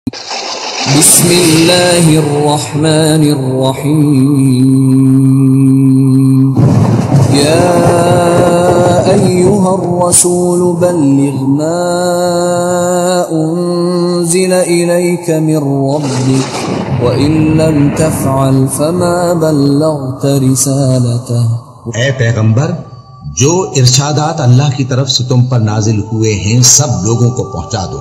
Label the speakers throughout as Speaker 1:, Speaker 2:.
Speaker 1: بسم اللہ الرحمن الرحیم یا ایہا الرسول بلغ ما انزل الیک من ربک وَإِن لَمْ تَفْعَلْ فَمَا بَلَّغْتَ رِسَالَتَهُ۔
Speaker 2: اے پیغمبر، جو ارشادات اللہ کی طرف سے تم پر نازل ہوئے ہیں سب لوگوں کو پہنچا دو،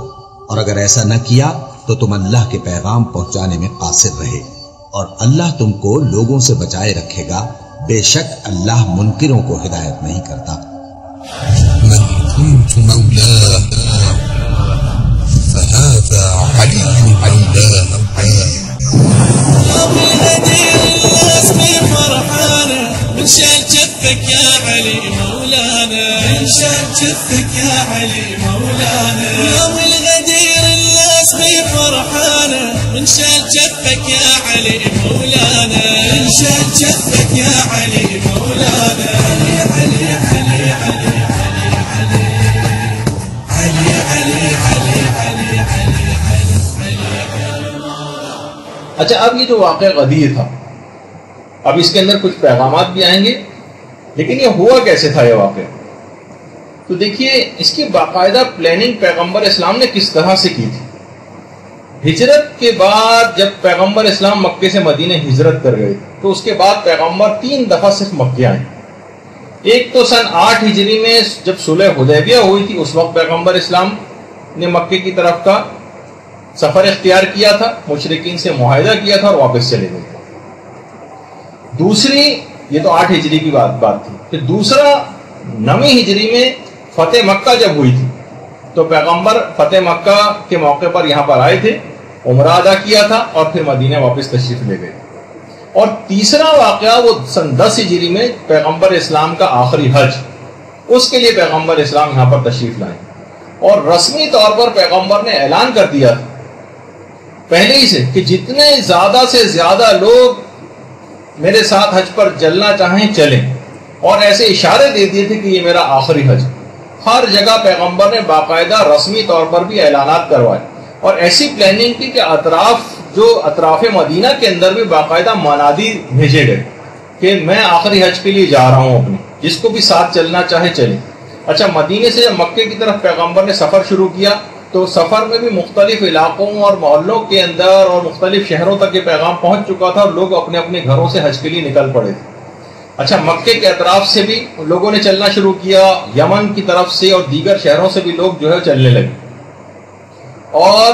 Speaker 2: اور اگر ایسا نہ کیا تو تم اللہ کے پیغام پہنچانے میں قاصر رہے، اور اللہ تم کو لوگوں سے بچائے رکھے گا، بے شک اللہ منکروں کو ہدایت نہیں کرتا۔
Speaker 3: من كنت مولاه فهذا علي مولاه
Speaker 4: من شان جثك يا علي مولانا، من شان جثك يا علي مولانا، يوم الغدير الناس بفرحانة، من شان جثك يا علي مولانا، من شان جثك يا علي مولانا، علي علي علي علي علي علي علي علي علي علي۔
Speaker 5: اچھا، اب یہ جو واقعہ غدیر تھا، اب اس کے اندر کچھ پیغامات بھی آئیں گے، لیکن یہ ہوا کیسے تھا یہ واقعہ؟ تو دیکھیے اس کی باقاعدہ پلاننگ پیغمبر اسلام نے کس طرح سے کی تھی۔ ہجرت کے بعد جب پیغمبر اسلام مکے سے مدینہ ہجرت کر گئے تو اس کے بعد پیغمبر 3 دفعہ صرف مکے آئے۔ ایک تو سن 8 ہجری میں جب صلح حدیبیہ ہوئی تھی، اس وقت پیغمبر اسلام نے مکے کی طرف کا سفر اختیار کیا تھا، مشرکین سے معاہدہ کیا تھا اور واپس چلے گئے۔ دوسری، یہ تو 8 ہجری کی بات تھی، پھر دوسرا 9 ہجری میں فتح مکہ جب ہوئی تھی تو پیغمبر فتح مکہ کے موقع پر یہاں پر آئے تھے، عمرہ ادا کیا تھا اور پھر مدینہ واپس تشریف لے گئے۔ اور تیسرا واقعہ وہ سن 10 ہجری میں پیغمبر اسلام کا آخری حج، اس کے لیے پیغمبر اسلام یہاں پر تشریف لائے، اور رسمی طور پر پیغمبر نے اعلان کر دیا تھا پہلے ہی سے کہ جتنے زیادہ سے زیادہ لوگ میرے ساتھ حج پر چلنا چاہیں چلیں، اور ایسے اشارے دے دیے تھے کہ یہ میرا آخری حج۔ ہر جگہ پیغمبر نے باقاعدہ رسمی طور پر بھی اعلانات کروائے، اور ایسی پلاننگ کی کہ اطراف مدینہ کے اندر بھی باقاعدہ منادی بھیجے گئے کہ میں آخری حج کے لیے جا رہا ہوں اپنے، جس کو بھی ساتھ چلنا چاہے چلیں۔ اچھا، مدینے سے جب مکے کی طرف پیغمبر نے سفر شروع کیا تو سفر میں بھی مختلف علاقوں اور محلوں کے اندر اور مختلف شہروں تک یہ پیغام پہنچ چکا تھا، اور لوگ اپنے اپنے گھروں سے حج کے لیے نکل پڑے تھے۔ اچھا، مکے کے اطراف سے بھی لوگوں نے چلنا شروع کیا، یمن کی طرف سے اور دیگر شہروں سے بھی لوگ جو ہے چلنے لگے اور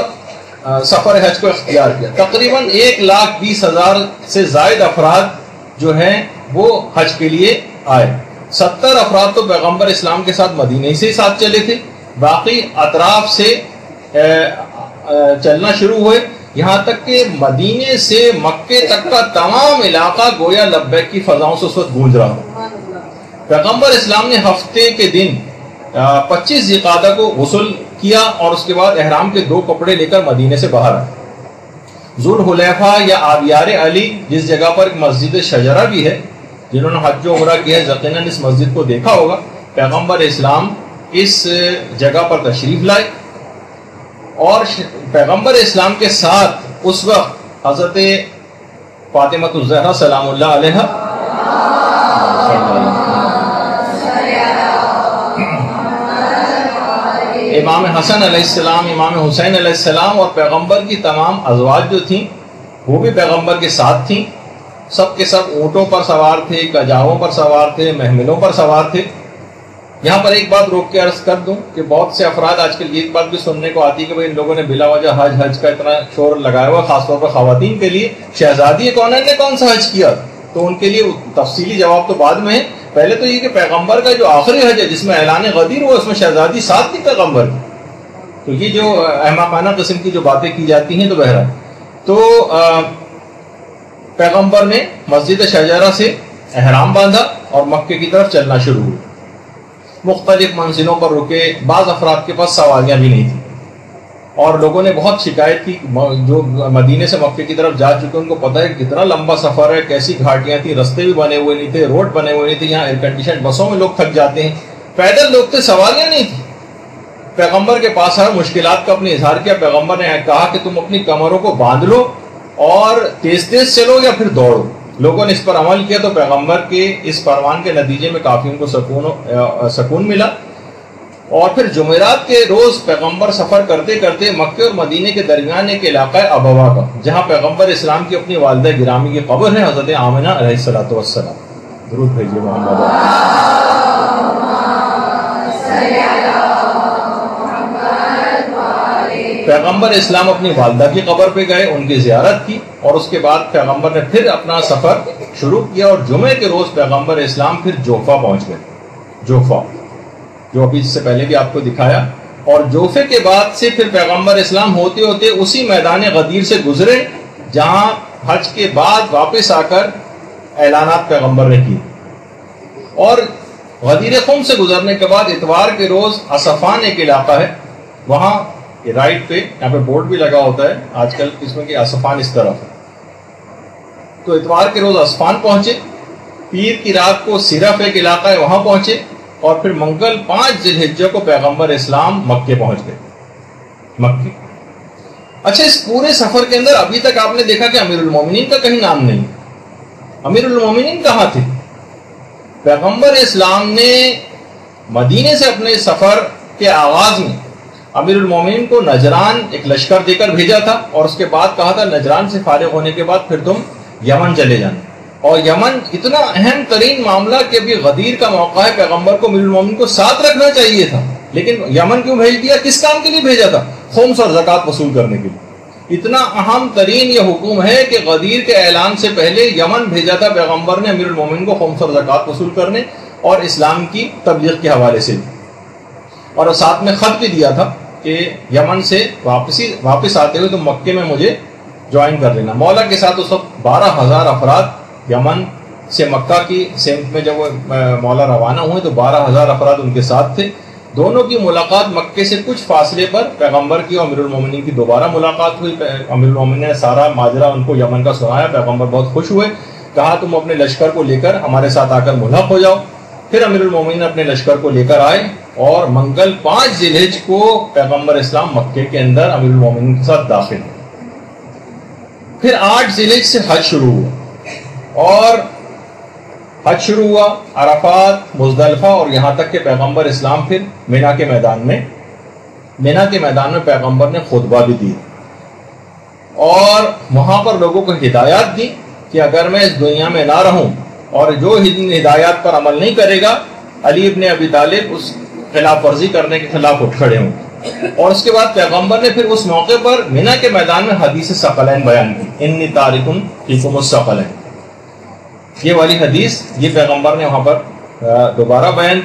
Speaker 5: سفر حج کو اختیار کیا۔ تقریباً 1,20,000 سے زائد افراد جو ہیں وہ حج کے لیے آئے۔ 70 افراد تو پیغمبر اسلام کے ساتھ مدینے سے ہی ساتھ چلے تھے، باقی اطراف سے چلنا شروع ہوئے، یہاں تک کہ مدینے سے مکے تک کا تمام علاقہ گویا لبیک کی فضاؤں سے اس وقت گونج رہا۔ پیغمبر اسلام نے ہفتے کے دن 25 ذی-القعدہ کو غسل کیا اور اس کے بعد احرام کے 2 کپڑے لے کر مدینے سے باہر آئے۔ ذوالحلیفہ یا آبیار علی جس جگہ پر ایک مسجد شجرہ بھی ہے، جنہوں نے حج و عمرہ کیا ہے یقیناً اس مسجد کو دیکھا ہوگا۔ پیغمبر اسلام اس جگہ پر تشریف لائے، اور پیغمبر اسلام کے ساتھ اس وقت حضرت فاطمہ الزہرا سلام اللہ علیہا، امام حسن علیہ السلام، امام حسین علیہ السلام، اور پیغمبر کی تمام ازواج جو تھیں وہ بھی پیغمبر کے ساتھ تھیں۔ سب کے سب اونٹوں پر سوار تھے، کجاووں پر سوار تھے، محملوں پر سوار تھے۔ یہاں پر ایک بات روک کے عرض کر دوں کہ بہت سے افراد آج کل یہ بات بھی سننے کو آتی ہے کہ ان لوگوں نے بلا وجہ حج کا اتنا شور لگایا ہوا، خاص طور پر خواتین کے لیے۔ شہزادی کونین نے کون سا حج کیا؟ تو ان کے لیے تفصیلی جواب تو بعد میں ہے۔ پہلے تو یہ کہ پیغمبر کا جو آخری حج ہے جس میں اعلان غدیر ہوا، اس میں شہزادی ساتھ تھی پیغمبر کی۔ تو یہ جو احمقانہ قسم کی جو باتیں کی جاتی ہیں، تو بہرحال تو پیغمبر نے مسجد شجرہ سے احرام باندھا اور مکے کی طرف چلنا شروع ہوئی۔ مختلف منزلوں پر رکے، بعض افراد کے پاس سواریاں بھی نہیں تھیں، اور لوگوں نے بہت شکایت کی۔ جو مدینے سے مکے کی طرف جا چکے ان کو پتہ ہے کتنا لمبا سفر ہے، کیسی گھاٹیاں تھیں، رستے بھی بنے ہوئے نہیں تھے، روڈ بنے ہوئے نہیں تھے، یہاں ایئر کنڈیشن بسوں میں لوگ تھک جاتے ہیں، پیدل لوگ تھے، سواریاں نہیں تھیں۔ پیغمبر کے پاس آئے, مشکلات کا اپنے اظہار کیا. پیغمبر نے کہا کہ تم اپنی کمروں کو باندھ لو اور تیز تیز چلو یا پھر دوڑو. لوگوں نے اس پر عمل کیا تو پیغمبر کے اس فرمان کے نتیجے میں کافی ان کو سکون ملا. اور پھر جمعرات کے روز پیغمبر سفر کرتے کرتے مکے اور مدینے کے درمیان ایک علاقہ ہے ابوا کا, جہاں پیغمبر اسلام کی اپنی والدہ گرامی کی قبر ہے, حضرت آمنہ علیہ الصلوۃ والسلام. درود بھیجیے محمد. پیغمبر اسلام اپنی والدہ کی قبر پہ گئے, ان کی زیارت کی, اور اس کے بعد پیغمبر نے پھر اپنا سفر شروع کیا, اور جمعے کے روز پیغمبر اسلام پھر جوفا پہنچ گئے. جوفا جو ابھی اس سے پہلے بھی آپ کو دکھایا. اور جوفے کے بعد سے پھر پیغمبر اسلام ہوتے ہوتے اسی میدان غدیر سے گزرے جہاں حج کے بعد واپس آ کر اعلانات پیغمبر نے کی. اور غدیر خم سے گزرنے کے بعد اتوار کے روز اصفان ایک علاقہ ہے, وہاں رائٹ پہ یہاں پہ بورڈ بھی لگا ہوتا ہے آج کل اس میں کہ اصفان اس طرف ہے. تو اتوار کے روز اصفان پہنچے, پیر کی رات کو صرف ایک علاقہ ہے وہاں پہنچے, اور پھر منگل 5 ذی الحجہ کو پیغمبر اسلام مکے پہنچ گئے. مکے. اچھا, اس پورے سفر کے اندر ابھی تک آپ نے دیکھا کہ امیر المومنین کا کہیں نام نہیں. امیر المومنین کہاں تھے؟ پیغمبر اسلام نے مدینے سے اپنے سفر کے آغاز میں امیر المومنین کو نجران ایک لشکر دے کر بھیجا تھا, اور اس کے بعد کہا تھا نجران سے فارغ ہونے کے بعد پھر تم یمن چلے جانا. اور یمن اتنا اہم ترین معاملہ کہ ابھی غدیر کا موقع ہے, پیغمبر کو امیر المومنین کو ساتھ رکھنا چاہیے تھا, لیکن یمن کیوں بھیج دیا؟ کس کام کے لیے بھیجا تھا؟ خمس اور زکوٰۃ وصول کرنے کے لیے. اتنا اہم ترین یہ حکم ہے کہ غدیر کے اعلان سے پہلے یمن بھیجا تھا پیغمبر نے امیر المومنین کو خمس اور زکوٰۃ وصول کرنے اور اسلام کی تبلیغ کے حوالے سے. اور ساتھ میں خط بھی دیا تھا کہ یمن سے واپس آتے ہوئے تم مکے میں مجھے جوائن کر لینا. مولا کے ساتھ اس وقت 12,000 افراد یمن سے مکہ کی سمت میں جب وہ مولا روانہ ہوئے تو 12,000 افراد ان کے ساتھ تھے. دونوں کی ملاقات مکے سے کچھ فاصلے پر پیغمبر کی اور امیر المومنین کی دوبارہ ملاقات ہوئی. امیر المومنین نے سارا ماجرا ان کو یمن کا سنایا. پیغمبر بہت خوش ہوئے, کہا تم اپنے لشکر کو لے کر ہمارے ساتھ آ کر ملحق ہو جاؤ. پھر امیر المومنین اپنے لشکر کو لے کر آئے اور منگل 5 ذی الحجہ کو پیغمبر اسلام مکے کے اندر امیر المومنین کے ساتھ داخل ہوئے. پھر 8 ذی الحجہ سے حج شروع ہوا, اور حج شروع ہوا عرفات, مزدلفہ, اور یہاں تک کہ پیغمبر اسلام پھر مینا کے میدان میں پیغمبر نے خطبہ بھی دی, اور وہاں پر لوگوں کو ہدایات دی کہ اگر میں اس دنیا میں نہ رہوں اور جو ہدایات پر عمل نہیں کرے گا, علی ابن ابی طالب اس خلاف ورزی کرنے کے خلاف اٹھ کھڑے ہوں. اور اس کے بعد پیغمبر نے پھر اس موقع پر مینا کے میدان میں حدیث ثقلین بیان کی, انی تارکن فیکم الثقلین. یہ والی حدیث یہ پیغمبر نے وہاں پر دوبارہ بیان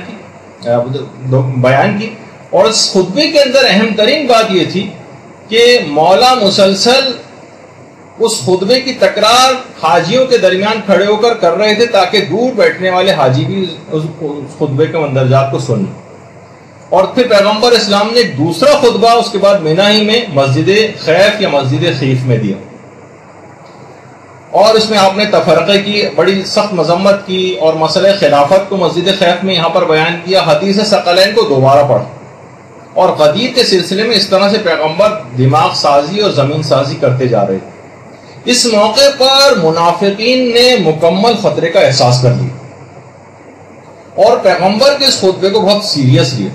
Speaker 5: کی. اور اس خطبے کے اندر اہم ترین بات یہ تھی کہ مولا مسلسل اس خطبے کی تکرار حاجیوں کے درمیان کھڑے ہو کر رہے تھے تاکہ دور بیٹھنے والے حاجی بھی اس خطبے کے مندرجات کو سنیں. اور پھر پیغمبر اسلام نے ایک دوسرا خطبہ اس کے بعد مینا ہی میں مسجد خیف یا مسجد خیف میں دیا, اور اس میں آپ نے تفرقے کی بڑی سخت مذمت کی اور مسئلہ خلافت کو مسجد خیف میں یہاں پر بیان کیا. حدیث ثقلین کو دوبارہ پڑھا, اور غدیر کے سلسلے میں اس طرح سے پیغمبر دماغ سازی اور زمین سازی کرتے جا رہے تھے. اس موقع پر منافقین نے مکمل خطرے کا احساس کر لیا اور پیغمبر کے اس خطبے کو بہت سیریس لیا,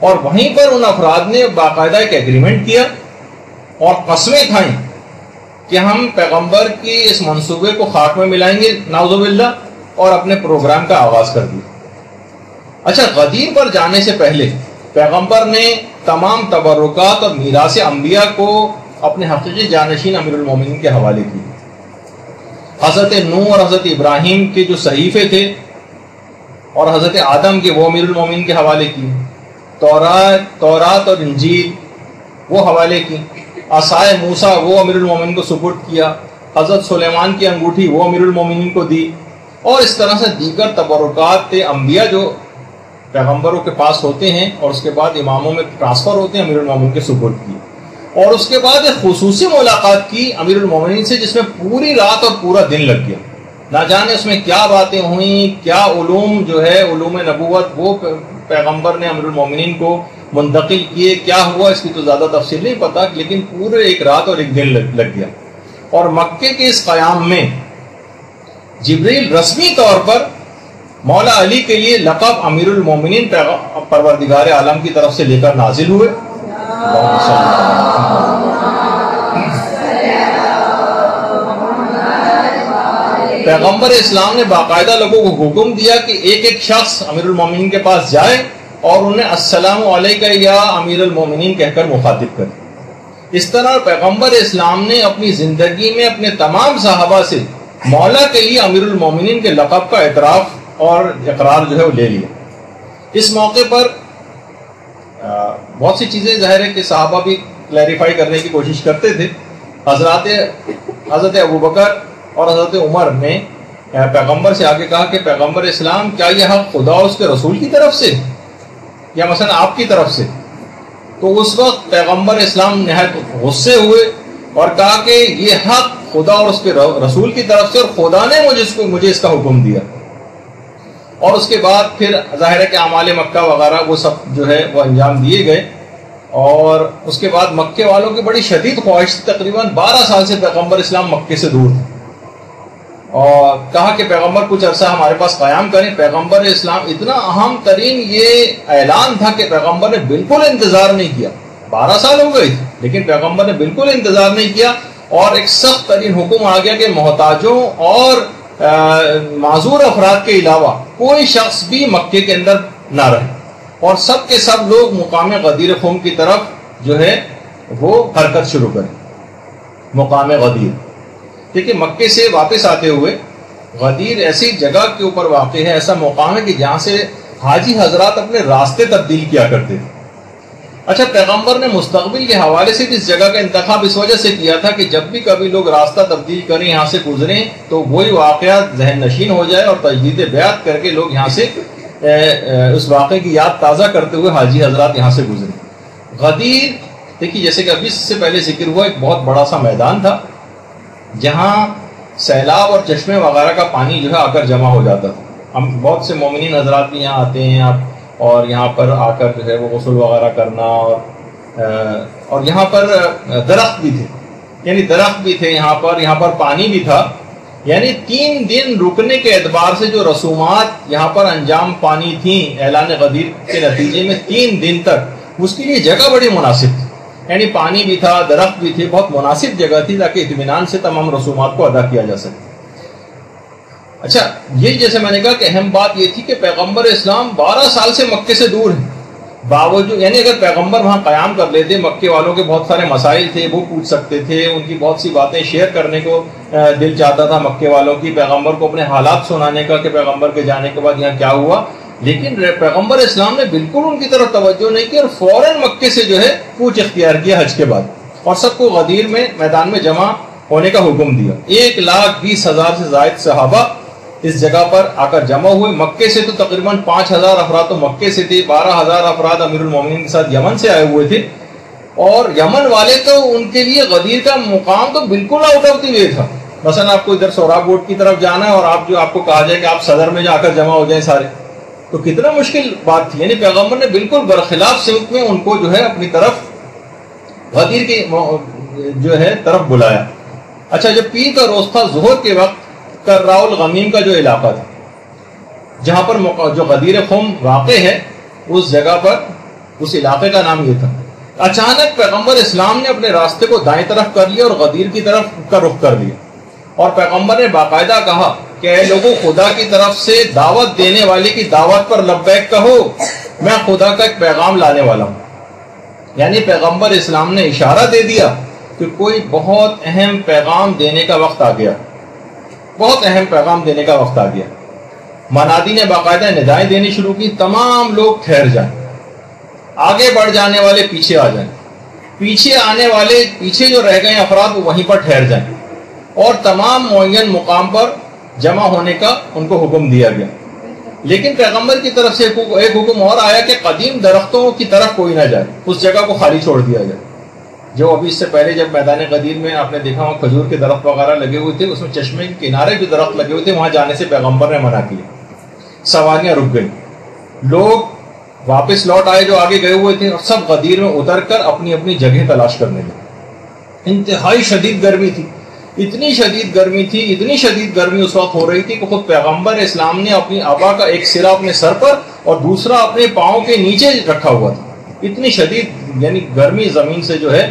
Speaker 5: اور وہیں پر ان افراد نے باقاعدہ ایک ایگریمنٹ کیا اور قسمیں کھائیں کہ ہم پیغمبر کی اس منصوبے کو خاک میں ملائیں گے نعوذ باللہ, اور اپنے پروگرام کا آغاز کر دیا. اچھا, غدیر پر جانے سے پہلے پیغمبر نے تمام تبرکات اور میراث انبیاء کو اپنے حقیقی جانشین امیر المومنین کے حوالے کی. حضرت نوح اور حضرت ابراہیم کے جو صحیفے تھے اور حضرت آدم کے وہ امیر المومنین کے حوالے کی. تورات اور انجیل وہ حوالے کی. عصائے موسیٰ وہ امیر المومنین کو سپرد کیا. حضرت سلیمان کی انگوٹھی وہ امیر المومنین کو دی. اور اس طرح سے دیگر تبرکات انبیاء جو پیغمبروں کے پاس ہوتے ہیں اور اس کے بعد اماموں میں ٹرانسفر ہوتے ہیں امیر المومنین کے سپرد کی. اور اس کے بعد ایک خصوصی ملاقات کی امیر المومنین سے جس میں پوری رات اور پورا دن لگ گیا. نہ جانے اس میں کیا باتیں ہوئیں, کیا علوم جو ہے علوم نبوت وہ پیغمبر نے امیر المومنین کو منتقل کیے، کیا ہوا اس کی تو زیادہ تفصیل نہیں پتا، لیکن پورے ایک رات اور ایک دن لگ گیا. اور مکے کے اس قیام میں جبریل رسمی طور پر مولا علی کے لیے لقب امیر المومنین پروردگار عالم کی طرف سے لے کر نازل ہوئے. پیغمبر اسلام نے باقاعدہ لوگوں کو حکم دیا کہ ایک ایک شخص امیر المومنین کے پاس جائے اور انہیں السلام علیکہ یا امیر المومنین کہہ کر مخاطب کرے. اس طرح پیغمبر اسلام نے اپنی زندگی میں اپنے تمام صحابہ سے مولا کے لیے امیر المومنین کے لقب کا اعتراف اور اقرار جو ہے وہ لے لیا. اس موقع پر بہت سی چیزیں ظاہر ہے کہ صحابہ بھی کلیریفائی کرنے کی کوشش کرتے تھے. حضرت ابوبکر اور حضرت عمر نے پیغمبر سے آگے کہا کہ پیغمبر اسلام کیا یہ حق خدا اور اس کے رسول کی طرف سے یا مثلا آپ کی طرف سے؟ تو اس وقت پیغمبر اسلام نہایت غصے ہوئے اور کہا کہ یہ حق خدا اور اس کے رسول کی طرف سے اور خدا نے مجھے اس کا حکم دیا. اور اس کے بعد پھر ظاہر ہے کہ اعمال مکہ وغیرہ وہ سب جو ہے وہ انجام دیے گئے. اور اس کے بعد مکے والوں کی بڑی شدید خواہش تھی، تقریباً 12 سال سے پیغمبر اسلام مکے سے دور تھے، اور کہا کہ پیغمبر کچھ عرصہ ہمارے پاس قیام کریں. پیغمبر اسلام اتنا اہم ترین یہ اعلان تھا کہ پیغمبر نے بالکل انتظار نہیں کیا. 12 سال ہو گئے لیکن پیغمبر نے بالکل انتظار نہیں کیا اور ایک سخت ترین حکم آ گیا کہ محتاجوں اور معذور افراد کے علاوہ کوئی شخص بھی مکے کے اندر نہ رہے، اور سب کے سب لوگ مقام غدیر خم کی طرف جو ہے وہ حرکت شروع کریں. مقام غدیر دیکھیے مکے سے واپس آتے ہوئے غدیر ایسی جگہ کے اوپر واقع ہے، ایسا مقام ہے کہ جہاں سے حاجی حضرات اپنے راستے تبدیل کیا کرتے تھے. اچھا، پیغمبر نے مستقبل کے حوالے سے اس جگہ کا انتخاب اس وجہ سے کیا تھا کہ جب بھی کبھی لوگ راستہ تبدیل کریں، یہاں سے گزریں، تو وہی واقعات ذہن نشین ہو جائے اور تجدید بیعت کر کے لوگ یہاں سے اس واقعے کی یاد تازہ کرتے ہوئے حاجی حضرات یہاں سے گزریں. غدیر دیکھیے جیسے کہ ابھی سے پہلے ذکر ہوا، ایک بہت بڑا سا میدان تھا جہاں سیلاب اور چشمے وغیرہ کا پانی جو ہے آ کر جمع ہو جاتا تھا. ہم بہت سے مومنین حضرات بھی یہاں آتے ہیں اور یہاں پر آ کر جو ہے وہ غسل وغیرہ کرنا، اور یہاں پر درخت بھی تھے، یعنی درخت بھی تھے یہاں پر پانی بھی تھا. یعنی 3 دن رکنے کے اعتبار سے جو رسومات یہاں پر انجام پانی تھیں اعلان غدیر کے نتیجے میں 3 دن تک، اس کے لیے جگہ بڑی مناسب تھی. یعنی پانی بھی تھا، درخت بھی تھے، بہت مناسب جگہ تھی تاکہ اطمینان سے تمام رسومات کو ادا کیا جا سکے. اچھا، یہ جیسے میں نے کہا کہ اہم بات یہ تھی کہ پیغمبر اسلام 12 سال سے مکے سے دور ہیں. باوجود یعنی اگر پیغمبر وہاں قیام کر لیتے، مکے والوں کے بہت سارے مسائل تھے، وہ پوچھ سکتے تھے، ان کی بہت سی باتیں شیئر کرنے کو دل چاہتا تھا مکے والوں کی، پیغمبر کو اپنے حالات سنانے کا کہ پیغمبر کے جانے کے بعد یہاں کیا ہوا. لیکن پیغمبر اسلام نے بالکل ان کی طرف توجہ نہیں کی اور فوراً مکے سے جو ہے کوچ اختیار کیا حج کے بعد، اور سب کو غدیر میں میدان میں جمع ہونے کا حکم دیا. 1,20,000 سے زائد صحابہ اس جگہ پر آ کر جمع ہوئے. مکے سے تو تقریباً 5,000 افراد تو مکے سے تھے، 12,000 افراد امیر المومنین کے ساتھ یمن سے آئے ہوئے تھے. اور یمن والے تو ان کے لیے غدیر کا مقام تو بالکل آؤٹ آف دی وے تھا. مثلا آپ کو ادھر سوراب گوٹ کی طرف جانا ہے اور آپ کو کہا جائے کہ آپ صدر میں جا کر جمع ہو جائیں سارے، تو کتنا مشکل بات تھی. یعنی پیغمبر نے بالکل برخلاف سمت میں ان کو جو ہے اپنی طرف غدیر کی جو ہے طرف بلایا. اچھا، جب پیر کا روز تھا ظہر کے وقت، کرراء الغمیم کا جو علاقہ تھا جہاں پر جو غدیر خم واقع ہے، اس جگہ پر اس علاقے کا نام یہ تھا. اچانک پیغمبر اسلام نے اپنے راستے کو دائیں طرف کر لیا اور غدیر کی طرف کا رخ کر لیا، اور پیغمبر نے باقاعدہ کہا کہ اے لوگوں، خدا کی طرف سے دعوت دینے والے کی دعوت پر لبیک کہو، میں خدا کا ایک پیغام لانے والا ہوں. یعنی پیغمبر اسلام نے اشارہ دے دیا کہ کوئی بہت اہم پیغام دینے کا وقت آ گیا، بہت اہم پیغام دینے کا وقت آ گیا. منادی نے باقاعدہ ندائیں دینی شروع کی، تمام لوگ ٹھہر جائیں، آگے بڑھ جانے والے پیچھے آ جائیں، پیچھے آنے والے پیچھے جو رہ گئے افراد وہ وہیں پر ٹھہر جائیں، اور تمام معین مقام پر جمع ہونے کا ان کو حکم دیا گیا. لیکن پیغمبر کی طرف سے ایک حکم اور آیا کہ قدیم درختوں کی طرف کوئی نہ جائے، اس جگہ کو خالی چھوڑ دیا جائے. جو ابھی اس سے پہلے جب میدان غدیر میں آپ نے دیکھا وہاں کھجور کے درخت وغیرہ لگے ہوئے تھے، اس میں چشمے کے کنارے جو درخت لگے ہوئے تھے وہاں جانے سے پیغمبر نے منع کیا. سواریاں رک گئی، لوگ واپس لوٹ آئے جو آگے گئے ہوئے تھے، اور سب غدیر میں اتر کر اپنی اپنی جگہ تلاش کرنے لگے۔ انتہائی شدید گرمی تھی، اتنی شدید گرمی تھی، اتنی شدید گرمی اس وقت ہو رہی تھی کہ خود پیغمبر اسلام نے اپنی عبا کا ایک سرا اپنے سر پر اور دوسرا اپنے پاؤں کے نیچے رکھا ہوا تھا۔ اتنی شدید یعنی گرمی زمین سے جو ہے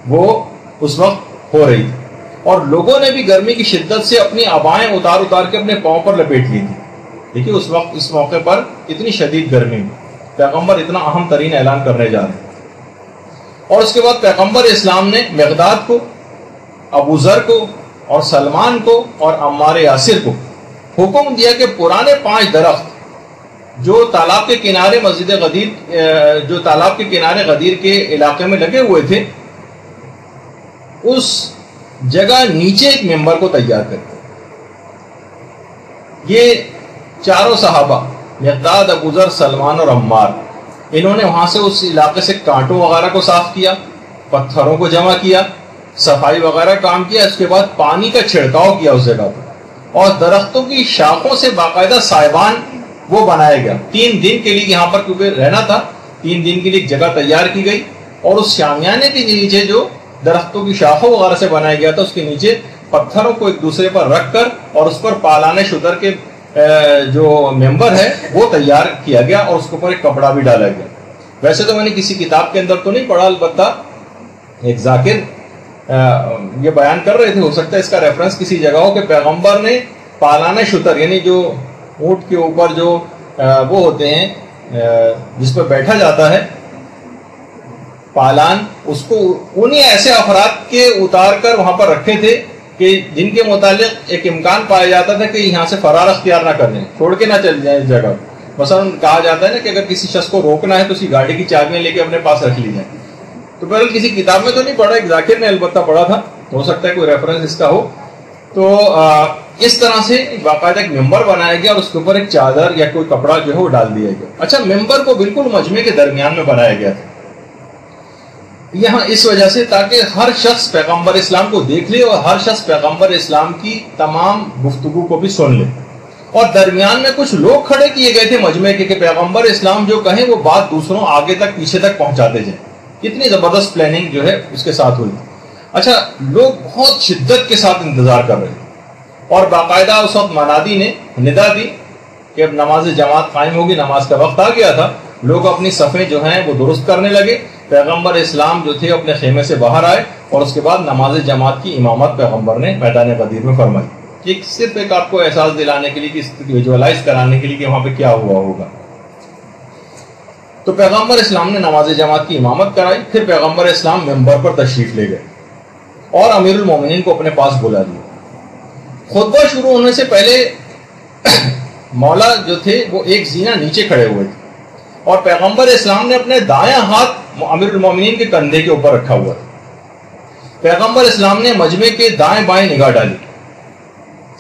Speaker 5: وہ اس وقت ہو رہی تھی، اور لوگوں نے بھی گرمی کی شدت سے اپنی عبائیں اتار اتار کے اپنے پاؤں پر لپیٹ لی تھی۔ دیکھیے اس وقت اس موقع پر اتنی شدید گرمی میں پیغمبر اتنا اہم ترین اعلان کرنے جا رہے ہیں۔ اور اس کے بعد پیغمبر اسلام نے مقداد کو، ابو ذر کو اور سلمان کو اور عمار یاسر کو حکم دیا کہ پرانے 5 درخت جو تالاب کے کنارے مسجد غدیر جو تالاب کے کنارے غدیر کے علاقے میں لگے ہوئے تھے، اس جگہ نیچے ایک ممبر کو تیار کرتے۔ یہ چاروں صحابہ مقداد، ابو ذر، سلمان اور عمار، انہوں نے وہاں سے اس علاقے سے کانٹوں وغیرہ کو صاف کیا، پتھروں کو جمع کیا، صفائی وغیرہ کام کیا، اس کے بعد پانی کا چھڑکاؤ کیا اس جگہ پر، اور درختوں کی شاخوں سے باقاعدہ سائبان وہ بنایا گیا۔ 3 دن کے لیے یہاں پر کیونکہ رہنا تھا، 3 دن کے لیے ایک جگہ تیار کی گئی، اور اس شامیانے کے نیچے جو درختوں کی شاخوں وغیرہ سے بنایا گیا تھا، اس کے نیچے پتھروں کو ایک دوسرے پر رکھ کر اور اس پر پالانے شتر کے جو ممبر ہے وہ تیار کیا گیا، اور اس کے اوپر ایک کپڑا بھی ڈالا گیا۔ ویسے تو میں نے کسی کتاب کے اندر تو نہیں پڑھا، البتہ ایک ذاکر یہ بیان کر رہے تھے، ہو سکتا ہے اس کا ریفرنس کسی جگہ ہو، کہ پیغمبر نے پالانے شتر یعنی جو اونٹ کے اوپر جو وہ ہوتے ہیں جس پر بیٹھا جاتا ہے پالان، اس کو انہیں ایسے افراد کے اتار کر وہاں پر رکھے تھے کہ جن کے متعلق ایک امکان پایا جاتا تھا کہ یہاں سے فرار اختیار نہ کر لیں، چھوڑ کے نہ چل جائیں اس جگہ۔ مثلا کہا جاتا ہے نا کہ اگر کسی شخص کو روکنا ہے تو اسی گاڑی کی چابیاں لے کے اپنے پاس رکھ لی جائیں۔ تو بہرحال کسی کتاب میں تو نہیں پڑھا، ایک ذاکر نے البتہ پڑھا تھا، ہو سکتا ہے کوئی ریفرنس اس کا ہو۔ تو اس طرح سے باقاعدہ ایک ممبر بنایا گیا، اور اس کے اوپر ایک چادر یا کوئی کپڑا جو ہے وہ ڈال دیا گیا۔ اچھا، ممبر کو بالکل مجمع کے درمیان میں بنایا گیا تھا، یہاں اس وجہ سے تاکہ ہر شخص پیغمبر اسلام کو دیکھ لے اور ہر شخص پیغمبر اسلام کی تمام گفتگو کو بھی سن لے۔ اور درمیان میں کچھ لوگ کھڑے کیے گئے تھے مجمع کے کہ پیغمبر اسلام جو کہیں وہ بات دوسروں آگے تک پیچھے تک پہنچاتے جائیں۔ کتنی زبردست پلاننگ جو ہے اس کے ساتھ ہوئی۔ اچھا، لوگ بہت شدت کے ساتھ انتظار کر رہے تھے، اور باقاعدہ اس وقت منادی نے ندا دی کہ اب نماز جماعت قائم ہوگی، نماز کا وقت آ گیا تھا۔ لوگ اپنی صفیں جو ہیں وہ درست کرنے لگے۔ پیغمبر اسلام جو تھے اپنے خیمے سے باہر آئے، اور اس کے بعد نماز جماعت کی امامت پیغمبر نے میدان غدیر میں فرمائی۔ صرف ایک آپ کو احساس دلانے کے لیے کہ ویژوالائز کرانے کے لیے کہ وہاں پہ کیا ہوا ہوگا۔ تو پیغمبر اسلام نے نماز جماعت کی امامت کرائی، پھر پیغمبر اسلام ممبر پر تشریف لے گئے اور امیر المومنین کو اپنے پاس بلا لیا۔ خطبہ شروع ہونے سے پہلے مولا جو تھے وہ ایک زینہ نیچے کھڑے ہوئے تھے، اور پیغمبر اسلام نے اپنے دایاں ہاتھ امیر المومنین کے کندھے کے اوپر رکھا ہوا تھا۔ پیغمبر اسلام نے مجمع کے دائیں بائیں نگاہ ڈالی،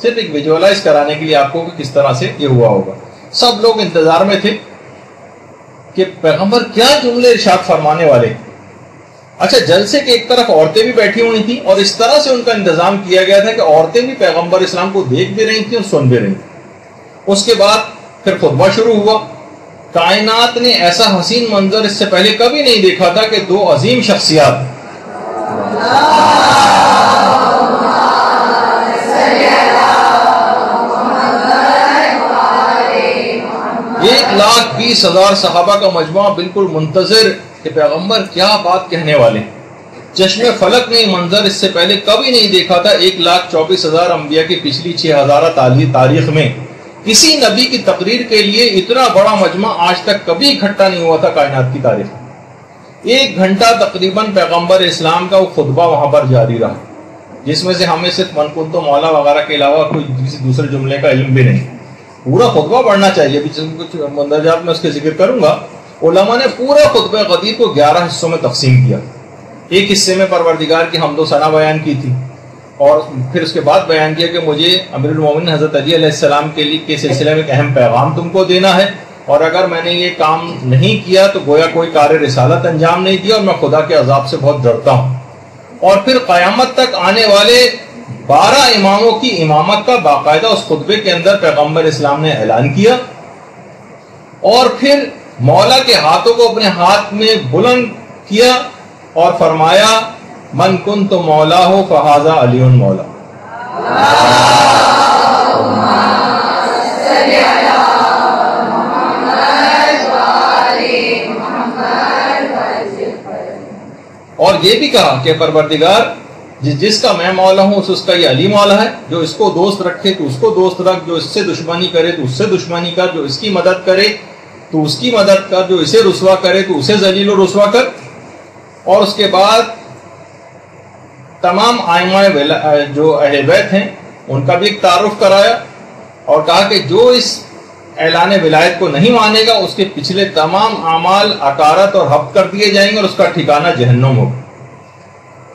Speaker 5: صرف ایک ویژوالائز کرانے کے لیے آپ کو کہ کس طرح سے یہ ہوا ہوگا۔ سب لوگ انتظار میں تھے کہ پیغمبر کیا جملے ارشاد فرمانے والے۔ اچھا، جلسے کے ایک طرف عورتیں بھی بیٹھی ہوئی تھیں، اور اس طرح سے ان کا انتظام کیا گیا تھا کہ عورتیں بھی پیغمبر اسلام کو دیکھ بھی رہی تھیں اور سن بھی رہی تھیں۔ اس کے بعد پھر خطبہ شروع ہوا۔ کائنات نے ایسا حسین منظر اس سے پہلے کبھی نہیں دیکھا تھا کہ دو عظیم شخصیات ایک 1,20,000 صحابہ کا مجموعہ بالکل منتظر کہ پیغمبر کیا بات کہنے والے۔ چشم فلک نے منظر اس سے پہلے کبھی نہیں دیکھا تھا۔ 1,24,000 انبیاء کی پچھلی 6,000 تاریخ میں کسی نبی کی تقریر کے لیے اتنا بڑا مجمع آج تک کبھی اکٹھا نہیں ہوا تھا کائنات کی تاریخ میں۔ 1 گھنٹہ تقریباً پیغمبر اسلام کا وہ خطبہ وہاں پر جاری رہا، جس میں سے ہمیں صرف من کنتو مولا وغیرہ کے علاوہ کوئی کسی دوسرے جملے کا علم بھی نہیں۔ پورا خطبہ پڑھنا چاہیے، کچھ مندرجات میں اس کے ذکر کروں گا۔ علماء نے پورا خطبہ غدیر کو 11 حصوں میں تقسیم کیا۔ ایک حصے میں پروردگار کی حمد و ثنا بیان کی تھی، اور پھر اس کے بعد بیان کیا کہ مجھے امیر المومنین حضرت علی علیہ السلام کے سلسلے میں ایک اہم پیغام تم کو دینا ہے، اور اگر میں نے یہ کام نہیں کیا تو گویا کوئی کار رسالت انجام نہیں دیا، اور میں خدا کے عذاب سے بہت ڈرتا ہوں۔ اور پھر قیامت تک آنے والے 12 اماموں کی امامت کا باقاعدہ اس خطبے کے اندر پیغمبر اسلام نے اعلان کیا، اور پھر مولا کے ہاتھوں کو اپنے ہاتھ میں بلند کیا اور فرمایا من کنت مولا ہو فہذا علی مولا. اور یہ بھی کہا کہ پروردگار جس کا میں مولا ہوں اس کا یہ علی مولا ہے. جو اس کو دوست رکھے تو اس کو دوست رکھ, جو اس سے دشمنی کرے تو اس سے دشمنی کر, جو اس کی مدد کرے تو اس کی مدد کر, جو اسے رسوا کرے تو اسے ذلیل و رسوا کر. اور اس کے بعد تمام ائمہ جو اہل بیت ہیں ان کا بھی ایک تعارف کرایا اور کہا کہ جو اس اعلان ولایت کو نہیں مانے گا اس کے پچھلے تمام اعمال اکارت اور حب کر دیے جائیں گے اور اس کا ٹھکانہ جہنم ہوگا.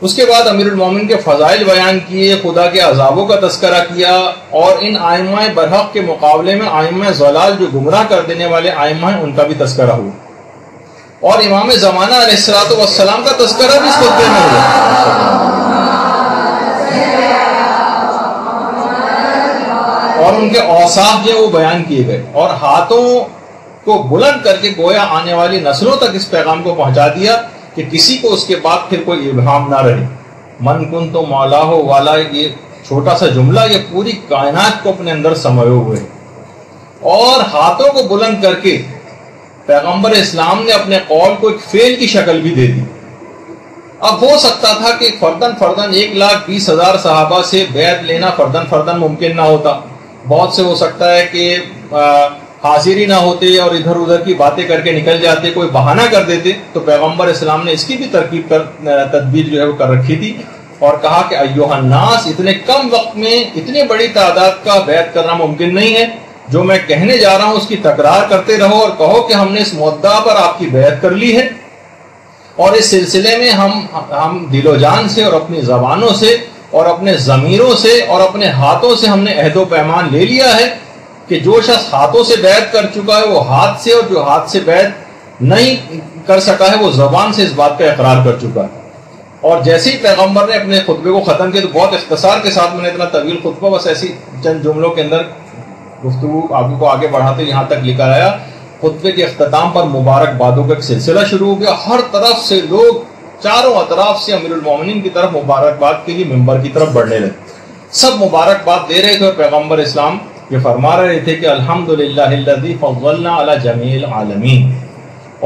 Speaker 5: اس کے بعد امیر المومنین کے فضائل بیان کیے, خدا کے عذابوں کا تذکرہ کیا, اور ان ائمہ برحق کے مقابلے میں ائمہ ضلال جو گمراہ کر دینے والے ائمہ ہیں ان کا بھی تذکرہ ہوا, اور امام زمانہ علیہ الصلوۃ والسلام کا تذکرہ بھی اس خطبے میں ہوا, اور ان کے اوصاف جو وہ بیان کیے گئے, اور ہاتھوں کو بلند کر کے گویا آنے والی نسلوں تک اس پیغام کو پہنچا دیا کہ کسی کو اس کے بعد پھر کوئی ابہام نہ رہے. من کنت مولا ہو والا یہ چھوٹا سا جملہ یہ پوری کائنات کو اپنے اندر سموئے ہوئے, اور ہاتھوں کو بلند کر کے پیغمبر اسلام نے اپنے قول کو ایک فعل کی شکل بھی دے دی. اب ہو سکتا تھا کہ فردن 1,20,000 صحابہ سے بیعت لینا فردن ممکن نہ ہوتا, بہت سے ہو سکتا ہے کہ حاضر ہی نہ ہوتے اور ادھر ادھر کی باتیں کر کے نکل جاتے, کوئی بہانہ کر دیتے. تو پیغمبر اسلام نے اس کی بھی تدبیر جو ہے وہ کر رکھی تھی, اور کہا کہ ایھا الناس اتنے کم وقت میں اتنی بڑی تعداد کا بیعت کرنا ممکن نہیں ہے, جو میں کہنے جا رہا ہوں اس کی تکرار کرتے رہو اور کہو کہ ہم نے اس مدعا پر آپ کی بیعت کر لی ہے, اور اس سلسلے میں ہم دل و جان سے اور اپنی زبانوں سے اور اپنے ضمیروں سے اور اپنے ہاتھوں سے ہم نے عہد و پیمان لے لیا ہے کہ جو شخص ہاتھوں سے بیعت کر چکا ہے وہ ہاتھ سے, اور جو ہاتھ سے بیعت نہیں کر سکا ہے وہ زبان سے اس بات کا اقرار کر چکا ہے. اور جیسے ہی پیغمبر نے اپنے خطبے کو ختم کیا تو بہت اختصار کے ساتھ, میں نے اتنا طویل خطبہ بس ایسی چند جملوں کے اندر گفتگو آپ کو آگے بڑھاتے یہاں تک لکھا آیا, خطبے کے اختتام پر مبارکبادوں کا ایک سلسلہ شروع ہو گیا. ہر طرف سے لوگ چاروں اطراف سے امیر المومنین کی طرف مبارکباد کے لیے ممبر کی طرف بڑھنے لگے, سب مبارکباد دے رہے تھے, اور پیغمبر اسلام یہ فرما رہے تھے کہ الحمدللہ الذی فضلنا علی جمیع العالمین,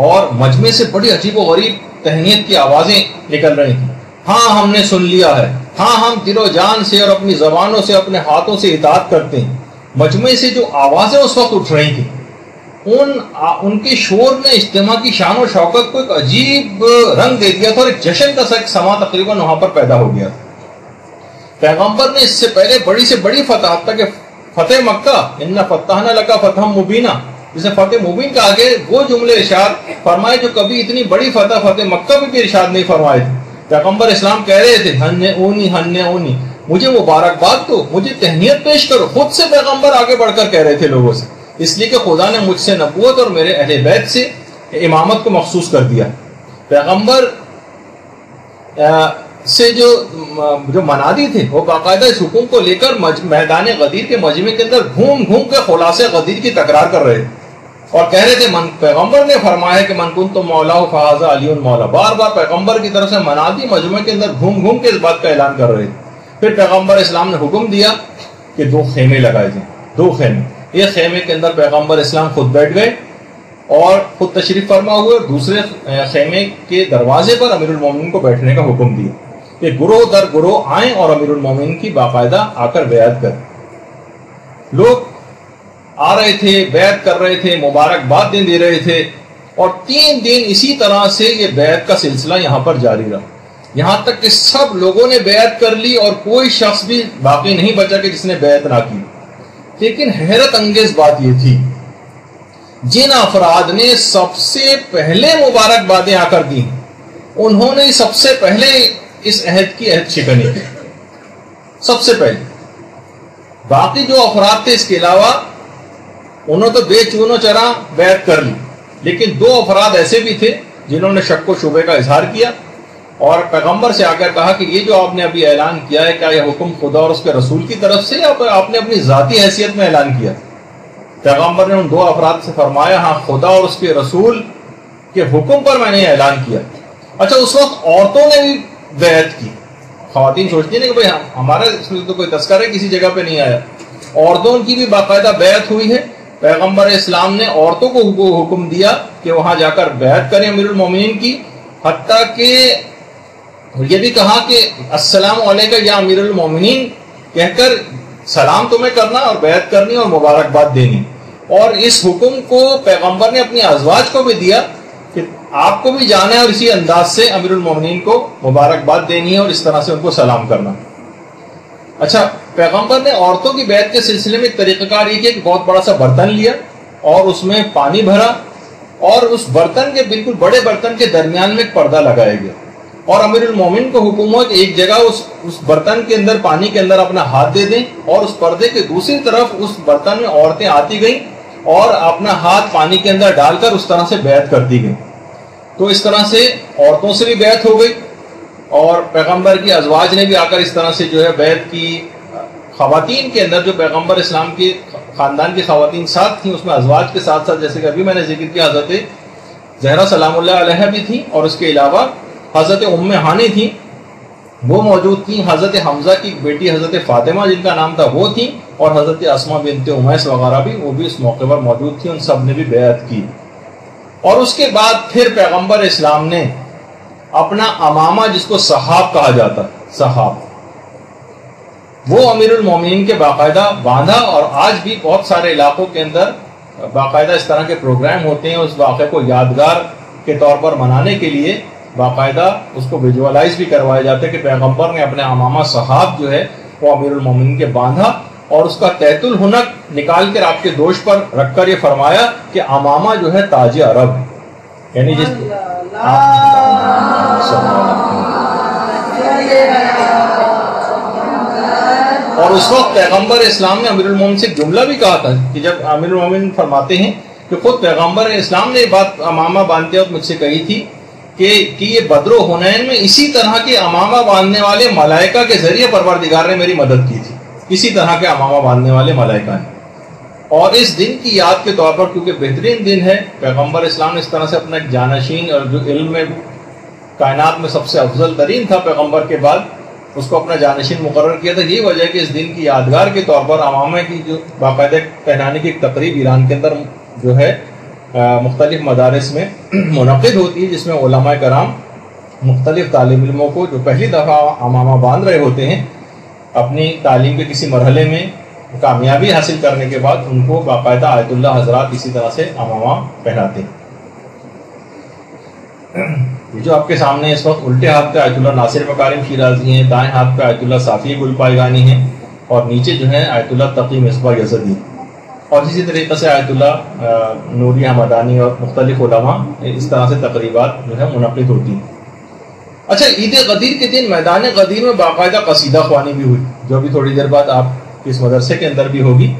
Speaker 5: اور مجمع سے بڑی عجیب و غریب تہنیت کی آوازیں نکل رہی تھیں. ہاں ہم نے سن لیا ہے, ہاں ہم دل و جان سے اور اپنی زبانوں سے اپنے ہاتھوں سے اطاعت کرتے ہیں. مجمع سے جو آوازیں اس وقت اٹھ رہی تھیں ان کے شور نے اجتماع کی شان و شوکت کو ایک عجیب رنگ دے دیا تھا, اور ایک جشن کا ایک سما تقریباً وہاں پر پیدا ہو گیا تھا. پیغمبر نے اس سے پہلے بڑی سے بڑی فتح تک فتح مکہ ان فتحنا لک فتحا مبینا, جسے فتح مبین کا آگے وہ جملے ارشاد فرمائے جو کبھی اتنی بڑی فتح مکہ میں بھی ارشاد نہیں فرمائے تھے. پیغمبر اسلام کہہ رہے تھے ہن اونی مجھے مبارکباد دو, مجھے تہنیت پیش کرو. خود سے پیغمبر آگے بڑھ کر کہہ رہے تھے لوگوں سے, اس لیے کہ خدا نے مجھ سے نبوت اور میرے اہل بیت سے امامت کو مخصوص کر دیا. پیغمبر سے جو منادی تھے وہ باقاعدہ اس حکم کو لے کر میدان غدیر کے مجمع کے اندر گھوم کے خلاصے غدیر کی تکرار کر رہے تھے, اور کہہ رہے تھے پیغمبر نے فرمایا کہ من کنت مولا فہذا علی مولا. بار بار پیغمبر کی طرف سے منادی مجمع کے اندر گھوم کے اس بات کا اعلان کر رہے تھے. پھر پیغمبر اسلام نے حکم دیا کہ 2 خیمے لگائے جائیں, 2 خیمے. ایک خیمے کے اندر پیغمبر اسلام خود بیٹھ گئے اور خود تشریف فرما ہوئے, اور دوسرے خیمے کے دروازے پر امیر المومنین کو بیٹھنے کا حکم دیا کہ گروہ در گروہ آئیں اور امیر المومنین کی باقاعدہ آ کر بیعت کریں. لوگ آ رہے تھے, بیعت کر رہے تھے, مبارکباد دے رہے تھے, اور 3 دن اسی طرح سے یہ بیعت کا سلسلہ یہاں پر جاری رہا, یہاں تک کہ سب لوگوں نے بیعت کر لی اور کوئی شخص بھی باقی نہیں بچا کہ جس نے بیعت نہ کی. لیکن حیرت انگیز بات یہ تھی, جن افراد نے سب سے پہلے مبارکبادیں آ کر دی انہوں نے سب سے پہلے اس عہد کی عہد شکنی کی, سب سے پہلے. باقی جو افراد تھے اس کے علاوہ انہوں تو بے چون و چرا بیعت کر لی, لیکن 2 افراد ایسے بھی تھے جنہوں نے شک و شبے کا اظہار کیا اور پیغمبر سے آ کر کہا کہ یہ جو آپ نے ابھی اعلان کیا ہے کیا یہ حکم خدا اور اس کے رسول کی طرف سے یا آپ نے اپنی ذاتی حیثیت میں اعلان کیا؟ پیغمبر نے ان دو افراد سے فرمایا ہاں خدا اور اس کے رسول کے حکم پر میں نے اعلان کیا. اچھا اس وقت عورتوں نے بھی بیعت کی. خواتین سوچتی ہیں کہ بھائی ہمارا اس میں تو کوئی تذکرہ کسی جگہ پہ نہیں آیا. عورتوں کی بھی باقاعدہ بیعت ہوئی ہے. پیغمبر اسلام نے عورتوں کو حکم دیا کہ وہاں جا کر بیعت کریں امیر المومنین کی، حتیٰ کہ یہ بھی کہا کہ السلام علیکم یا امیر المومنین کہہ کر سلام تمہیں کرنا اور بیعت کرنی اور مبارکباد دینی. اور اس حکم کو پیغمبر نے اپنی ازواج کو بھی دیا کہ آپ کو بھی جانا ہے اور اسی انداز سے امیر المومنین کو مبارکباد دینی ہے اور اس طرح سے ان کو سلام کرنا. اچھا پیغمبر نے عورتوں کی بیعت کے سلسلے میں ایک طریقہ کار یہ کیا کہ بہت بڑا سا برتن لیا اور اس میں پانی بھرا اور اس برتن کے بالکل بڑے برتن کے درمیان میں ایک پردہ لگایا گیا اور امیر المومن کو حکم ہوا کہ ایک جگہ اس برتن کے اندر پانی کے اندر اپنا ہاتھ دے دیں اور اس پردے کے دوسری طرف اس برتن میں عورتیں آتی گئیں اور اپنا ہاتھ پانی کے اندر ڈال کر اس طرح سے بیعت کرتی گئیں. تو اس طرح سے عورتوں سے بھی بیعت ہو گئی اور پیغمبر کی ازواج نے بھی آ کر اس طرح سے جو ہے بیعت کی. خواتین کے اندر جو پیغمبر اسلام کی خاندان کی خواتین ساتھ تھیں اس میں ازواج کے ساتھ ساتھ جیسے کہ ابھی میں نے ذکر کیا حضرت زہرا سلام اللہ علیہ بھی تھیں اور اس کے علاوہ حضرت ام ہانی تھیں وہ موجود تھیں. حضرت حمزہ کی بیٹی حضرت فاطمہ جن کا نام تھا وہ تھیں اور حضرت اسماء بنت امیس وغیرہ بھی وہ بھی اس موقع پر موجود تھیں. ان سب نے بھی بیعت کی. اور اس کے بعد پھر پیغمبر اسلام نے اپنا امامہ جس کو صحاب کہا جاتا صحاب وہ امیر المومنین کے باقاعدہ باندھا. اور آج بھی بہت سارے علاقوں کے اندر باقاعدہ اس طرح کے پروگرام ہوتے ہیں اس واقعے کو یادگار کے طور پر منانے کے لیے باقاعدہ اس کو ویژوالائز بھی کروایا جاتا ہے کہ پیغمبر نے اپنے امامہ صحاب جو ہے وہ امیر المومنین کے باندھا اور اس کا تحت الحنک نکال کر آپ کے دوش پر رکھ کر یہ فرمایا کہ امامہ جو ہے تاج عرب یعنی جس اور اس وقت پیغمبر اسلام نے امیر المومنین سے جملہ بھی کہا تھا کہ جب امیر المومنین فرماتے ہیں کہ خود پیغمبر اسلام نے یہ بات امامہ باندھتے وقت مجھ سے کہی تھی کہ یہ بدر و حنین میں اسی طرح کے امامہ باندھنے والے ملائکہ کے ذریعے پروردگار نے میری مدد کی تھی. اسی طرح کے امامہ باندھنے والے ملائکہ ہیں. اور اس دن کی یاد کے طور پر کیونکہ بہترین دن ہے پیغمبر اسلام نے اس طرح سے اپنا ایک جانشین اور جو علم میں کائنات میں سب سے افضل ترین تھا پیغمبر کے بعد اس کو اپنا جانشین مقرر کیا تھا. یہی وجہ ہے کہ اس دن کی یادگار کے طور پر امامہ کی جو باقاعدہ پہنانے کی ایک تقریب ایران کے اندر جو ہے مختلف مدارس میں منعقد ہوتی ہے جس میں علماء کرام مختلف طالب علموں کو جو پہلی دفعہ امامہ باندھ رہے ہوتے ہیں اپنی تعلیم کے کسی مرحلے میں کامیابی حاصل کرنے کے بعد ان کو باقاعدہ آیت اللہ حضرات اسی طرح سے امامہ پہناتے ہیں. یہ جو آپ کے سامنے اس وقت الٹے ہاتھ پہ آیت اللہ ناصر مکارم شیرازی ہیں، دائیں ہاتھ پہ آیت اللہ صافی گل پائگانی ہیں اور نیچے جو ہے آیت اللہ تقی مصباح یزدی اور اسی طریقے سے آیت اللہ نوری حمدانی اور مختلف علماء اس طرح سے تقریبات جو ہے منعقد ہوتی ہیں. اچھا عید غدیر کے دن میدان غدیر میں باقاعدہ قصیدہ خوانی بھی ہوئی جو بھی تھوڑی دیر بعد آپ اس مدرسے کے اندر بھی ہوگی.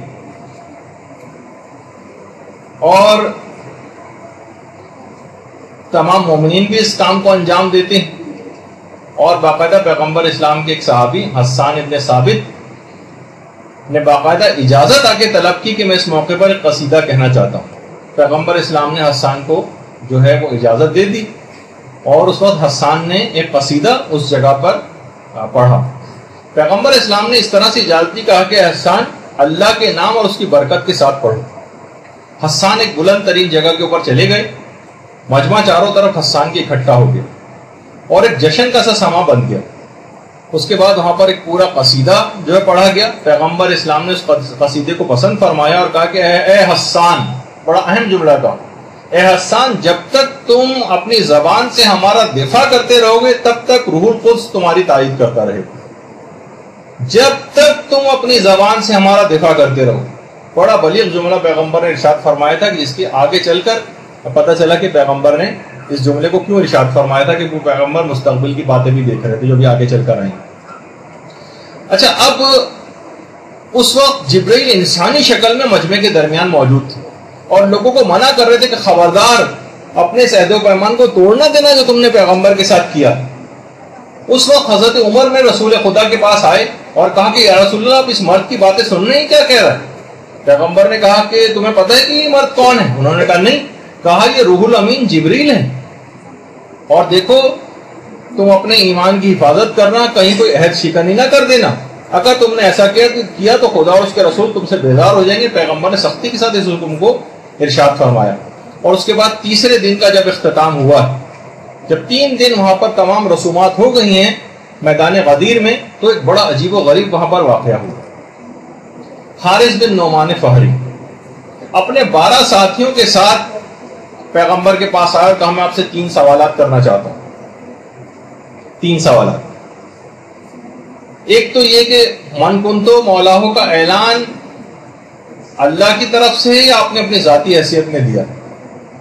Speaker 5: اور تمام مومنین بھی اس کام کو انجام دیتے ہیں اور باقاعدہ پیغمبر اسلام کے ایک صحابی حسان ابن ثابت نے باقاعدہ اجازت آ کے طلب کی کہ میں اس موقع پر ایک قصیدہ کہنا چاہتا ہوں. پیغمبر اسلام نے حسان کو جو ہے وہ اجازت دے دی اور اس وقت حسان نے ایک قصیدہ اس جگہ پر پڑھا. پیغمبر اسلام نے اس طرح سے اجازت دی کہا کہ حسان اللہ کے نام اور اس کی برکت کے ساتھ پڑھو. حسان ایک بلند ترین جگہ کے اوپر چلے گئے. مجمع چاروں طرف حسان کی اکٹھا ہو گیا اور ایک جشن کا سا سما بن گیا. اس کے بعد وہاں پر ایک پورا قصیدہ جو ہے پڑھا گیا. پیغمبر اسلام نے اس قصیدے کو پسند فرمایا اور کہا کہ اے حسان، بڑا اہم جملہ کہا، اے حسان جب تک تم اپنی زبان سے ہمارا دفاع کرتے رہو گے تب تک روح القدس تمہاری تائید کرتا رہے گا. جب تک تم اپنی زبان سے ہمارا دفاع کرتے رہو. بڑا بلیغ جملہ پیغمبر نے ارشاد فرمایا تھا کہ جس کے آگے چل کر پتہ چلا کہ پیغمبر نے اس جملے کو کیوں ارشاد فرمایا تھا کہ وہ پیغمبر مستقبل کی باتیں بھی دیکھ رہے تھے جو بھی آگے چل کر آئیں. اچھا اب اس وقت جبرائیل انسانی شکل میں مجمع کے درمیان موجود تھے اور لوگوں کو منع کر رہے تھے کہ خبردار اپنے اس عہد و پیمان کو توڑنا دینا جو تم نے پیغمبر کے ساتھ کیا. اس وقت حضرت عمر نے رسول خدا کے پاس آئے اور کہا کہ یا رسول اللہ آپ اس مرد کی باتیں سن رہے ہیں کیا کہہ رہا ہے. پیغمبر نے کہا کہ تمہیں پتہ ہے کہ یہ مرد کون ہے؟ انہوں نے کہا نہیں. کہا یہ روح الامین جبریل ہے، اور دیکھو تم اپنے ایمان کی حفاظت کرنا، کہیں کوئی عہد شکنی نہ کر دینا، اگر تم نے ایسا کیا تو خدا اور اس کے رسول تم سے بیزار ہو جائیں گے. پیغمبر نے سختی کے ساتھ اس حکم کو ارشاد فرمایا. اور اس کے بعد تیسرے دن کا جب اختتام ہوا، جب 3 دن وہاں پر تمام رسومات ہو گئی ہیں میدان غدیر میں، تو ایک بڑا عجیب و غریب وہاں پر واقعہ ہوا. حارث بن نعمان فہری اپنے 12 ساتھیوں کے ساتھ پیغمبر کے پاس آیا اور کہا میں آپ سے 3 سوالات کرنا چاہتا ہوں. 3 سوالات. ایک تو یہ کہ من کنتو مولاہو کا اعلان اللہ کی طرف سے یا آپ نے اپنی ذاتی حیثیت میں دیا؟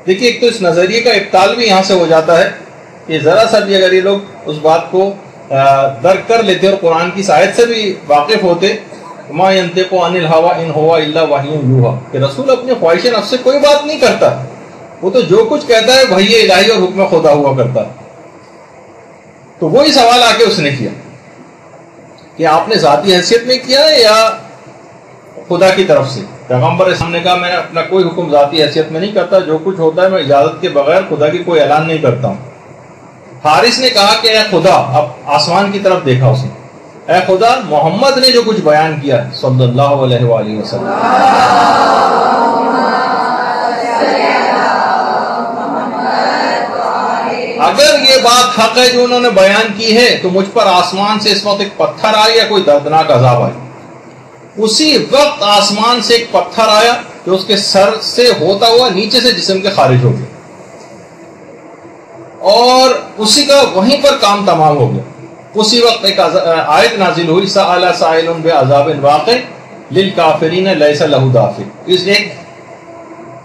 Speaker 5: دیکھیے ایک تو اس نظریے کا ابطال بھی یہاں سے ہو جاتا ہے کہ ذرا سا بھی اگر یہ لوگ اس بات کو درک کر لیتے اور قرآن کی آیت سے بھی واقف ہوتے، ما ينطق عن الهوى ان هو الا وحی یوحى، کہ رسول اپنی خواہش نفس سے کوئی بات نہیں کرتا، وہ تو جو کچھ کہتا ہے وحی الہی اور حکم خدا ہوا کرتا. تو وہی سوال آ کے اس نے کیا کہ آپ نے ذاتی حیثیت میں کیا ہے یا خدا کی طرف سے؟ پیغمبر اسلام نے کہا میں اپنا کوئی حکم ذاتی حیثیت میں نہیں کرتا، جو کچھ ہوتا ہے میں اجازت کے بغیر خدا کی کوئی اعلان نہیں کرتا ہوں. حارث نے کہا کہ اے خدا، اب آسمان کی طرف دیکھا اس نے، اے خدا محمد نے جو کچھ بیان کیا ہے صلی اللہ علیہ وآلہ وسلم، اگر یہ بات حق ہے جو انہوں نے بیان کی ہے تو مجھ پر آسمان سے اس وقت ایک پتھر آیا یا کوئی دردناک عذاب آیا. اسی وقت آسمان سے ایک پتھر آیا جو اس کے سر سے ہوتا ہوا نیچے سے جسم کے خارج ہو گیا، اور اسی کا وہیں پر کام تمام ہو گیا. اسی وقت ایک آیت نازل ہوئی، سأل سائل بعذاب واقع للکافرین لیس لہ دافع، اس ایک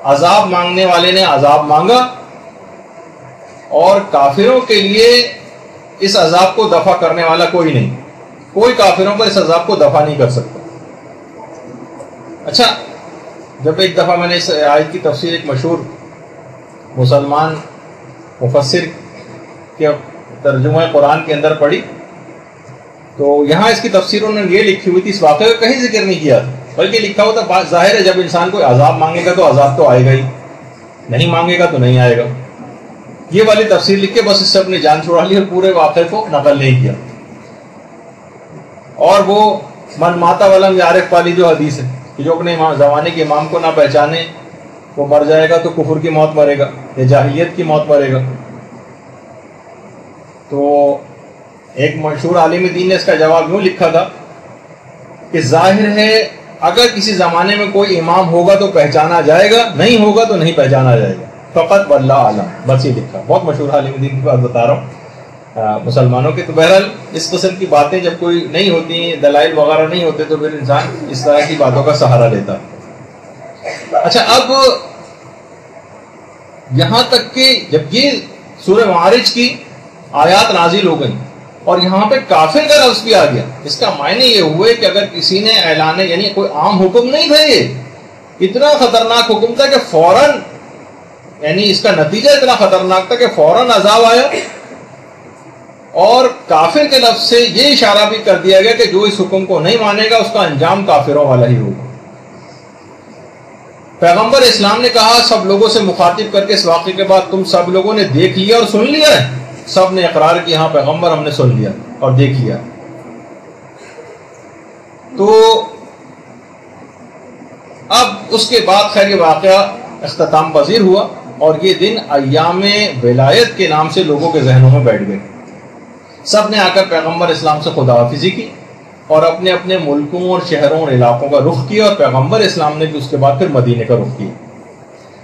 Speaker 5: عذاب مانگنے والے نے عذاب مانگا اور کافروں کے لیے اس عذاب کو دفع کرنے والا کوئی نہیں، کوئی کافروں پر اس عذاب کو دفع نہیں کر سکتا. اچھا، جب ایک دفعہ میں نے اس آیت کی تفسیر ایک مشہور مسلمان مفسر کے ترجمہ قرآن کے اندر پڑھی تو یہاں اس کی تفسیر انہوں نے یہ لکھی ہوئی تھی، اس واقعے کا کہیں ذکر نہیں کیا تھا، بلکہ لکھا ہوا تھا ظاہر ہے جب انسان کوئی عذاب مانگے گا تو عذاب تو آئے گا ہی، نہیں مانگے گا تو نہیں آئے گا. یہ والی تفسیر لکھ کے بس اس سے اپنی جان چھڑا لی اور پورے واقعے کو نقل نہیں کیا. اور وہ من ماتا ولم یعرف والی جو حدیث ہے کہ جو اپنے زمانے کے امام کو نہ پہچانے وہ مر جائے گا تو کفر کی موت مرے گا یا جاہلیت کی موت مرے گا. تو ایک مشہور عالم دین نے اس کا جواب یوں لکھا تھا کہ ظاہر ہے اگر کسی زمانے میں کوئی امام ہوگا تو پہچانا جائے گا، نہیں ہوگا تو نہیں پہچانا جائے گا، فقط واللہ عالم، بس یہ لکھا. بہت مشہور عالم دین کی بات بتا رہا ہوں مسلمانوں کے. تو بہرحال اس قسم کی باتیں جب کوئی نہیں ہوتی، دلائل وغیرہ نہیں ہوتے، تو پھر انسان اس طرح کی باتوں کا سہارا لیتا. اچھا، اب یہاں تک کہ جب یہ سورہ معارج کی آیات نازل ہو گئی اور یہاں پہ کافر کا لفظ بھی آ گیا، اس کا معنی یہ ہوئے کہ اگر کسی نے اعلان، یعنی کوئی عام حکم نہیں تھا، یہ اتنا خطرناک حکم تھا کہ فوراً، یعنی اس کا نتیجہ اتنا خطرناک تھا کہ فوراً عذاب آیا، اور کافر کے لفظ سے یہ اشارہ بھی کر دیا گیا کہ جو اس حکم کو نہیں مانے گا اس کا انجام کافروں والا ہی ہوگا. پیغمبر اسلام نے کہا سب لوگوں سے مخاطب کر کے اس واقعے کے بعد، تم سب لوگوں نے دیکھ لیا اور سن لیا ہے؟ سب نے اقرار کیا، ہاں پیغمبر ہم نے سن لیا اور دیکھ لیا. تو اب اس کے بعد خیر یہ واقعہ اختتام پذیر ہوا اور یہ دن ایام ولایت کے نام سے لوگوں کے ذہنوں میں بیٹھ گئے. سب نے آ کر پیغمبر اسلام سے خدا حافظی کی اور اپنے اپنے ملکوں اور شہروں اور علاقوں کا رخ کیا، اور پیغمبر اسلام نے بھی اس کے بعد پھر مدینے کا رخ کیا.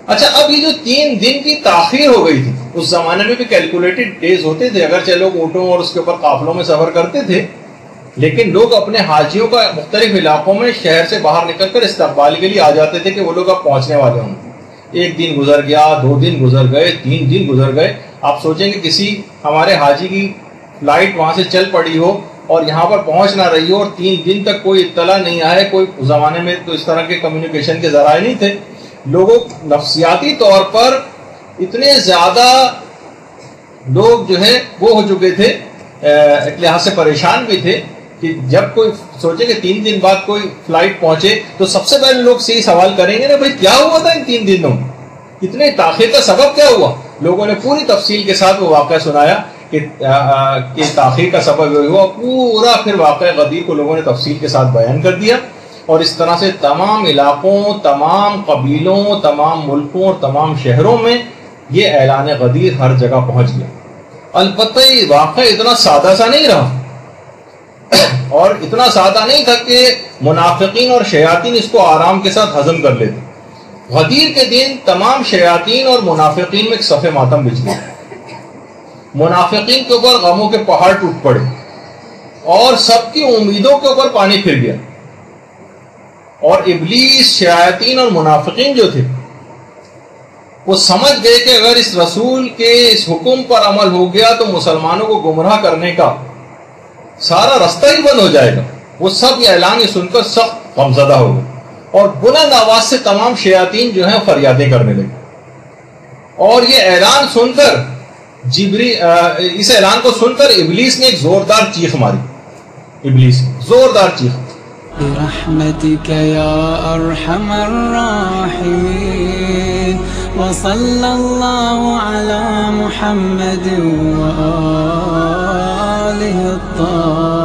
Speaker 5: اچھا، اب یہ جو 3 دن کی تاخیر ہو گئی تھی، اس زمانے میں بھی کیلکولیٹڈ ڈیز ہوتے تھے، اگرچہ لوگ اونٹوں اور اس کے اوپر قافلوں میں سفر کرتے تھے، لیکن لوگ اپنے حاجیوں کا مختلف علاقوں میں شہر سے باہر نکل کر استقبال کے لیے آ جاتے تھے کہ وہ لوگ اب پہنچنے والے ہوں. 1 دن گزر گیا، 2 دن گزر گئے، 3 دن گزر گئے. آپ سوچیں کہ کسی ہمارے حاجی کی فلائٹ وہاں سے چل پڑی ہو اور یہاں پر پہنچ نہ رہی ہو اور 3 دن تک کوئی اطلاع نہیں آئے. کوئی زمانے میں تو اس طرح کے کمیونیکیشن کے ذرائع نہیں تھے. لوگوں نفسیاتی طور پر اتنے زیادہ لوگ جو ہے وہ ہو چکے تھے، ایک لحاظ سے پریشان بھی تھے کہ جب کوئی سوچے کہ 3 دن بعد کوئی فلائٹ پہنچے تو سب سے پہلے لوگ یہی سوال کریں گے نا بھائی کیا ہوا تھا ان 3 دنوں میں, اتنے تاخیر کا سبب کیا ہوا. لوگوں نے پوری تفصیل کے ساتھ وہ واقعہ سنایا کہ تاخیر کا سبب یہ ہوا. پورا پھر واقعہ غدیر کو لوگوں نے تفصیل کے ساتھ بیان کر دیا, اور اس طرح سے تمام علاقوں, تمام قبیلوں, تمام ملکوں اور تمام شہروں میں یہ اعلان غدیر ہر جگہ پہنچ گیا. البتہ یہ واقعہ اتنا سادہ سا نہیں رہا, اور اتنا سادہ نہیں تھا کہ منافقین اور شیاطین اس کو آرام کے ساتھ ہضم کر لیتے. غدیر کے دن تمام شیاطین اور منافقین میں ایک صف ماتم بچھ گیا. منافقین کے اوپر غموں کے پہاڑ ٹوٹ پڑے, اور سب کی امیدوں کے اوپر پانی پھر گیا. اور ابلیس, شیاطین اور منافقین جو تھے وہ سمجھ گئے کہ اگر اس رسول کے اس حکم پر عمل ہو گیا تو مسلمانوں کو گمراہ کرنے کا سارا رستہ ہی بند ہو جائے گا. وہ سب یہ اعلان سن کر سخت غمزدہ ہو گئے, اور بلند آواز سے تمام شیاطین جو ہیں فریادیں کرنے لگے. اور یہ اعلان سن کر اس اعلان کو سن کر ابلیس نے ایک زوردار چیخ ماری. ابلیس زوردار چیخ.
Speaker 6: برحمتك يا أرحم الراحمين وصلى الله على محمد وآله الطاهرين.